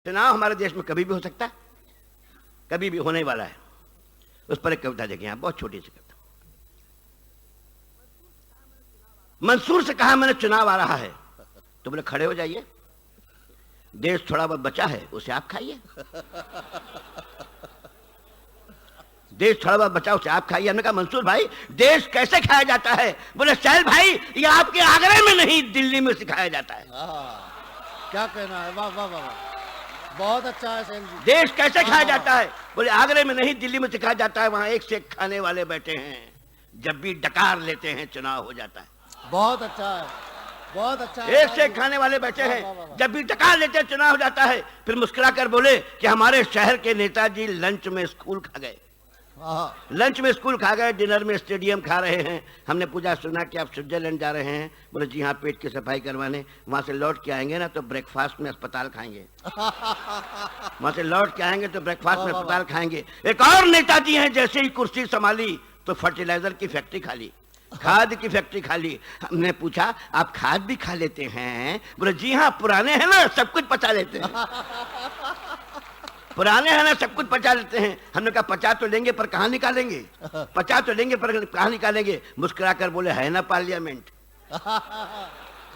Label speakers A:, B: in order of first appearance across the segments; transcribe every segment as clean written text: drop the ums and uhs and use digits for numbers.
A: चुनाव हमारे देश में कभी भी हो सकता है, कभी भी होने वाला है। उस पर एक कविता देखिए यहां, बहुत छोटी सी कविता। मंसूर से कहा मैंने चुनाव आ रहा है, तो बोले खड़े हो जाइए, देश थोड़ा बहुत बचा है उसे आप खाइए। देश थोड़ा बहुत बचा उसे आप खाइए। हमने कहा मंसूर भाई देश कैसे खाया जाता है? बोले सैल भाई ये आपके आगरे में नहीं दिल्ली में सिखाया जाता है।
B: क्या कहना है, वाह वाह वाह, बहुत अच्छा है सैल जी।
A: देश कैसे खाया जाता है? बोले आगरे में नहीं दिल्ली में सिखाया जाता है, वहां एक से एक खाने वाले बैठे हैं, जब भी डकार लेते हैं चुनाव हो जाता है।
B: बहुत अच्छा है, बहुत अच्छा है।
A: एक से एक खाने वाले बैठे हैं, जब भी डकार लेते हैं चुनाव हो जाता है। फिर मुस्कुराकर बोले कि हमारे शहर के नेताजी लंच में स्कूल खा गए, लंच में स्कूल खा गए, डिनर में स्टेडियम खा रहे हैं। हमने पूछा सुना कि आप स्विट्जरलैंड जा रहे हैं? बोले जी हाँ, पेट की सफाई करवाने। वहां से लौट के आएंगे ना तो ब्रेकफास्ट में अस्पताल खाएंगे। वहां से लौट के आएंगे तो ब्रेकफास्ट में अस्पताल खाएंगे। एक और नेताजी हैं, जैसे ही कुर्सी संभाली तो फर्टिलाइजर की फैक्ट्री खाली, खाद की फैक्ट्री खाली। हमने पूछा आप खाद भी खा लेते हैं? बोले जी हाँ, पुराने हैं ना सब कुछ पचा लेते हैं। पुराने हैं ना सब कुछ पचा लेते हैं। हमने कहा पचा तो लेंगे पर कहाँ निकालेंगे? पचा तो लेंगे पर कहाँ निकालेंगे? मुस्कुराकर बोले है ना पार्लियामेंट,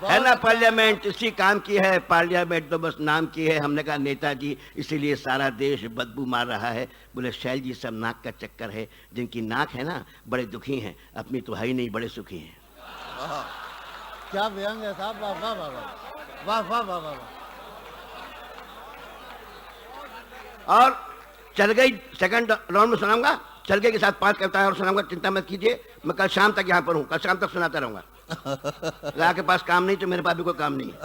A: है ना पार्लियामेंट, इसी काम की है पार्लियामेंट, तो बस नाम की है। हमने कहा नेताजी इसीलिए सारा देश बदबू मार रहा है। बोले शैल जी सब नाक का चक्कर है, जिनकी नाक है ना बड़े दुखी हैं, अपनी तो है ही नहीं, बड़े सुखी हैं।
B: क्या व्यंग है साहब, वाह वाह वाह वाह वाह वाह वाह।
A: और चल गई सेकंड राउंड में सुनाऊंगा, चल गई के साथ 5 कविताएं और सुनाऊंगा, चिंता मत कीजिए। मैं कल शाम तक यहाँ पर हूँ, कल शाम तक सुनाता रहूंगा। आपके पास काम नहीं तो मेरे पास भी कोई काम नहीं है।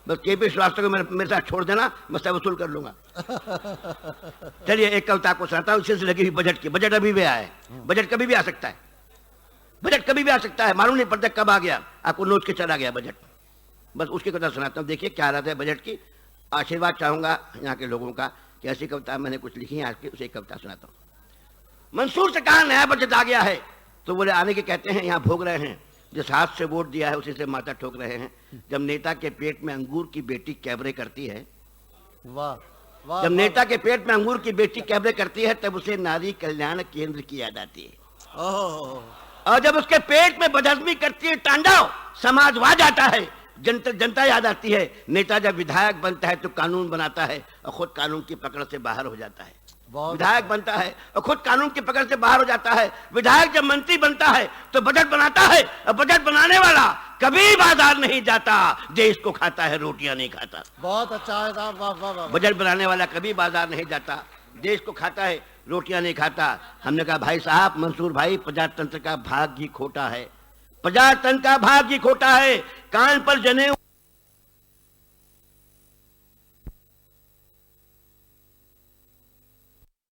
A: बस केपी श्रीवास्तव को मेरे साथ छोड़ देना, मैं सब वसूल कर लूंगा। चलिए एक कविता आपको सुनाता हूँ, इसी से लगी हुई बजट की। बजट अभी भी आया है, बजट कभी भी आ सकता है, बजट कभी भी आ सकता है, मालूम नहीं पड़ता कब आ गया, आपको नोच के चला गया बजट। बस उसकी कविता सुनाता हूँ, देखिए क्या हालत है बजट की। आशीर्वाद चाहूंगा यहाँ के लोगों का कि ऐसी कविता मैंने कुछ लिखी है आज की, उसे कविता सुनाता हूँ। मंसूर से कहा नया बजट आ गया है, तो बोले आने के कहते हैं, यहाँ भोग रहे हैं, जिस हाथ से वोट दिया है उसी से माथा ठोक रहे हैं। जब नेता के पेट में अंगूर की बेटी कैबरे करती है,
B: वाह वाह,
A: जब नेता के पेट में अंगूर की बेटी कैबरे करती है तब उसे नारी कल्याण केंद्र की याद आती है। और जब उसके पेट में बदहजमी करती है तांडव, समाजवाद आता है, जनता याद आती है। नेता जब विधायक बनता है तो कानून बनाता है और खुद कानून की पकड़ से बाहर हो जाता है। विधायक बनता है और खुद कानून की पकड़ से बाहर हो जाता है। विधायक जब मंत्री बनता है तो बजट बनाता है, और बजट बनाने वाला कभी बाजार नहीं जाता, देश को खाता है, रोटियां नहीं खाता।
B: बहुत अच्छा है साहब, वाह वाह वाह।
A: बजट बनाने वाला कभी बाजार नहीं जाता, देश को खाता है, रोटियां नहीं खाता। हमने कहा भाई साहब मंसूर भाई, प्रजातंत्र का भाग्य ही खोटा है, प्रजातंत्र का भाग्य ही खोटा है। कान पर जनेऊ